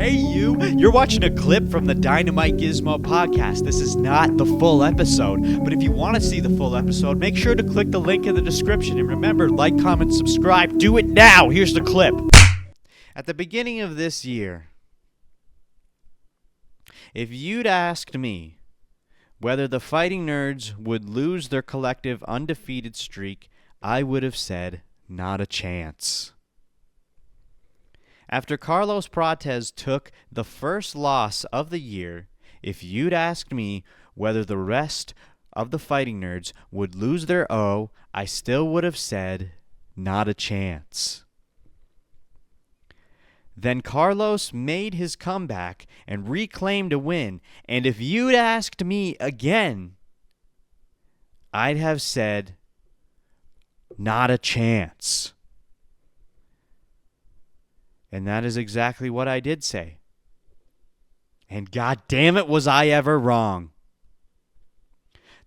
Hey you! You're watching a clip from the DynamiteGizmo Podcast. This is not the full episode, but if you want to see the full episode, make sure to click the link in the description. And remember, like, comment, subscribe. Do it now! Here's the clip. At the beginning of this year, if you'd asked me whether the Fighting Nerds would lose their collective undefeated streak, I would have said, not a chance. After Carlos Prates took the first loss of the year, if you'd asked me whether the rest of the Fighting Nerds would lose their O, I still would have said, not a chance. Then Carlos made his comeback and reclaimed a win, and if you'd asked me again, I'd have said, not a chance. And that is exactly what I did say. And god damn it, was I ever wrong.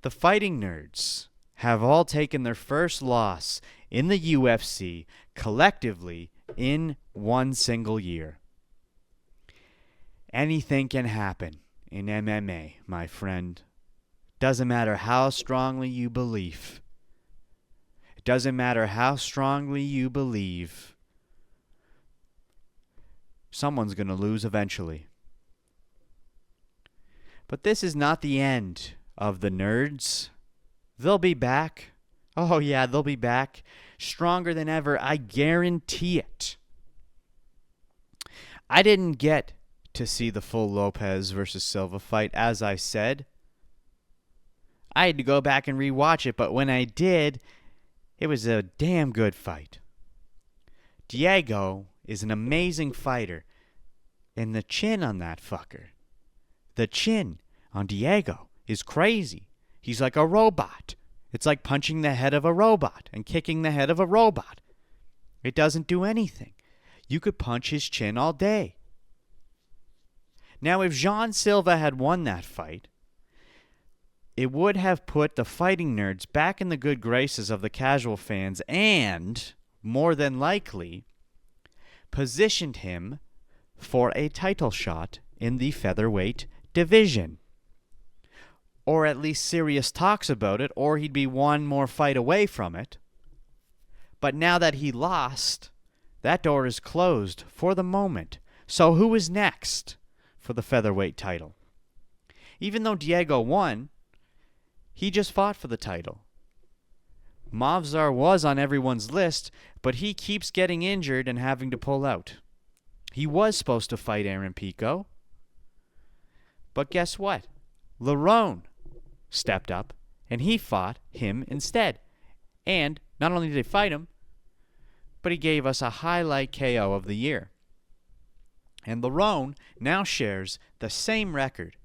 The Fighting Nerds have all taken their first loss in the UFC collectively in one single year. Anything can happen in MMA, my friend. Doesn't matter how strongly you believe. It doesn't matter how strongly you believe. Someone's going to lose eventually. But this is not the end of the Nerds. They'll be back. Oh yeah, they'll be back. Stronger than ever. I guarantee it. I didn't get to see the full Lopes versus Silva fight, as I said. I had to go back and rewatch it, but when I did, it was a damn good fight. Diego is an amazing fighter. And the chin on that fucker, the chin on Diego is crazy. He's like a robot. It's like punching the head of a robot and kicking the head of a robot. It doesn't do anything. You could punch his chin all day. Now, if Jean Silva had won that fight, it would have put the Fighting Nerds back in the good graces of the casual fans and, more than likely, positioned him for a title shot in the featherweight division. Or at least serious talks about it, or he'd be one more fight away from it. But now that he lost, that door is closed for the moment. So who is next for the featherweight title? Even though Diego won, he just fought for the title. Movsar was on everyone's list, but he keeps getting injured and having to pull out. He was supposed to fight Aaron Pico. But guess what? Lerone stepped up, and he fought him instead. And not only did he fight him, but he gave us a highlight KO of the year. And Lerone now shares the same record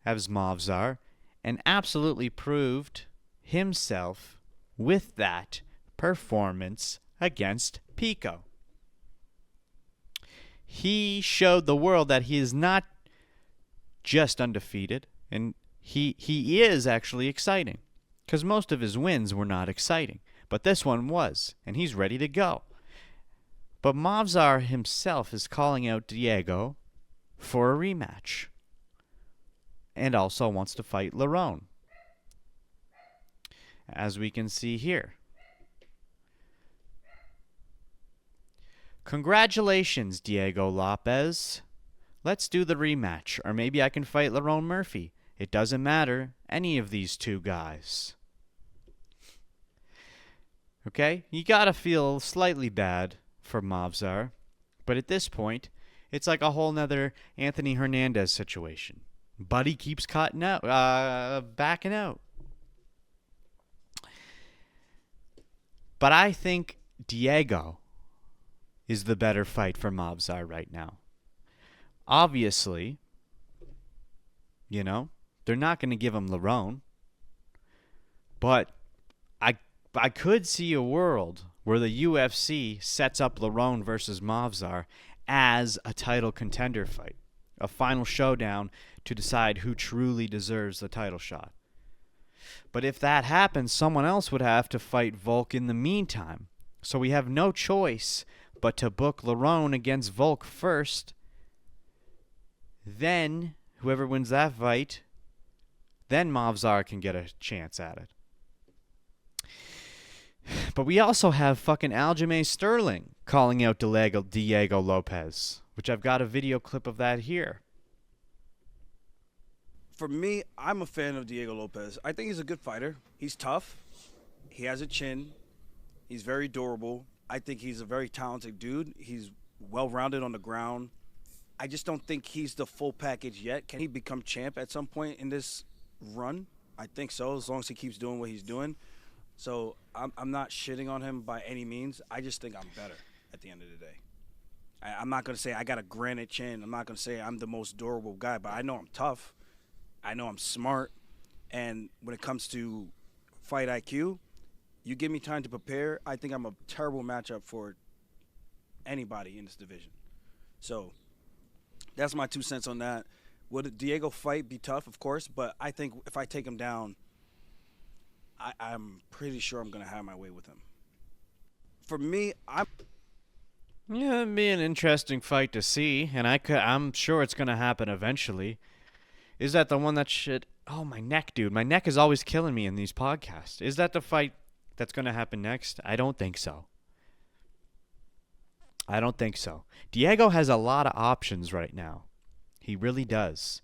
as Movsar and absolutely proved himself with that performance against Pico. He showed the world that he is not just undefeated, and he is actually exciting. Because most of his wins were not exciting. But this one was, and he's ready to go. But Movsar himself is calling out Diego for a rematch. And also wants to fight Lerone, as we can see here. Congratulations, Diego Lopes. Let's do the rematch, or maybe I can fight Lerone Murphy. It doesn't matter, any of these two guys. Okay? You gotta feel slightly bad for Movsar, but at this point, it's like a whole nother Anthony Hernandez situation. Buddy keeps backing out. But I think Diego is the better fight for Movsar right now. Obviously, they're not going to give him Lerone. But I could see a world where the UFC sets up Lerone versus Movsar as a title contender fight. A final showdown to decide who truly deserves the title shot. But if that happens, someone else would have to fight Volk in the meantime. So we have no choice but to book Lerone against Volk first Then, whoever wins that fight, then Movsar can get a chance at it. But we also have fucking Aljamain Sterling calling out Diego Lopes, which I've got a video clip of that here. For me, I'm a fan of Diego Lopes. I think he's a good fighter. He's tough. He has a chin. He's very durable. I think he's a very talented dude. He's well-rounded on the ground. I just don't think he's the full package yet. Can he become champ at some point in this run? I think so, as long as he keeps doing what he's doing. So I'm not shitting on him by any means. I just think I'm better at the end of the day. I'm not going to say I got a granite chin. I'm not going to say I'm the most durable guy, but I know I'm tough. I know I'm smart. And when it comes to fight IQ, you give me time to prepare, I think I'm a terrible matchup for anybody in this division. So that's my 2 cents on that. Would Diego fight be tough? Of course. But I think if I take him down, I'm pretty sure I'm going to have my way with him. For me, Yeah, it'd be an interesting fight to see, and I'm sure it's going to happen eventually. Is that the one that should... Oh, my neck, dude. My neck is always killing me in these podcasts. Is that the fight that's going to happen next? I don't think so. I don't think so. Diego has a lot of options right now. He really does.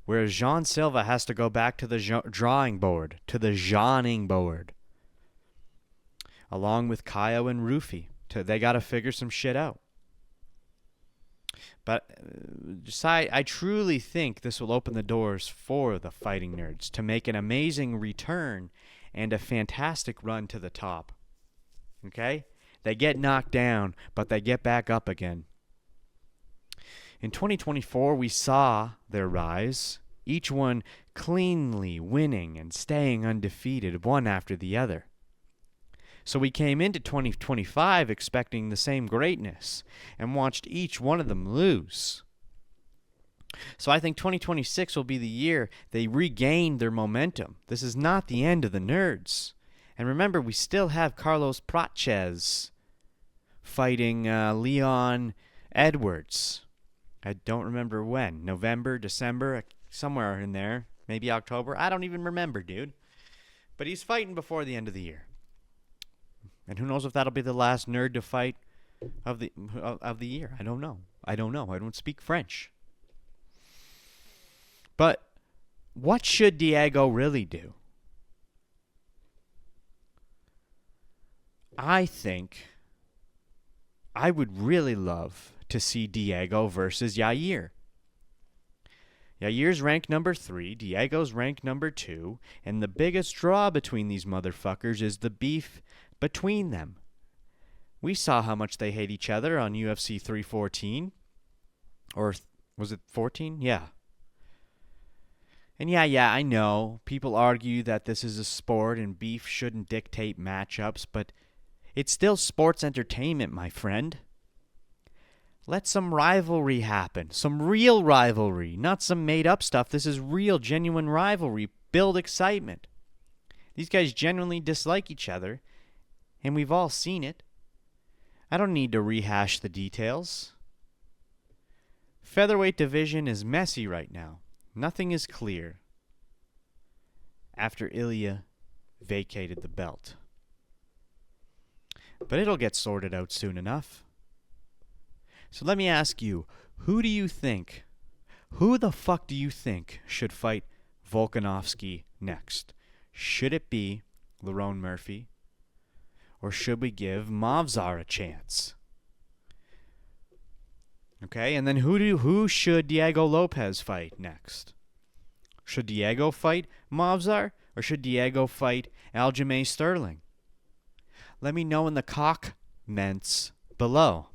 Whereas Jean Silva has to go back to the drawing board, to the Jeaning board. Along with Kaio and Rufi. They got to figure some shit out. But I truly think this will open the doors for the fighting nerds to make an amazing return and a fantastic run to the top. Okay? They get knocked down, but they get back up again. In 2024, we saw their rise, each one cleanly winning and staying undefeated, one after the other. So we came into 2025 expecting the same greatness and watched each one of them lose. So I think 2026 will be the year they regain their momentum. This is not the end of the nerds. And remember, we still have Carlos Prates fighting Leon Edwards. I don't remember when. November, December, somewhere in there. Maybe October. I don't even remember, dude. But he's fighting before the end of the year. And who knows if that'll be the last nerd to fight of the year. I don't know. I don't speak French. But what should Diego really do? I think I would really love to see Diego versus Yair. Yair's ranked number 3, Diego's ranked number 2, and the biggest draw between these motherfuckers is the beef between them. We saw how much they hate each other on UFC 314. Or was it 14? Yeah. And yeah, I know. People argue that this is a sport and beef shouldn't dictate matchups, but it's still sports entertainment, my friend. Let some rivalry happen. Some real rivalry. Not some made-up stuff. This is real, genuine rivalry. Build excitement. These guys genuinely dislike each other, and we've all seen it. I don't need to rehash the details. Featherweight division is messy right now. Nothing is clear after Ilya vacated the belt. But it'll get sorted out soon enough. So let me ask you, who the fuck do you think should fight Volkanovski next? Should it be Lerone Murphy? Or should we give Movsar a chance? Okay, and then who should Diego Lopes fight next? Should Diego fight Movsar? Or should Diego fight Aljamain Sterling? Let me know in the comments below.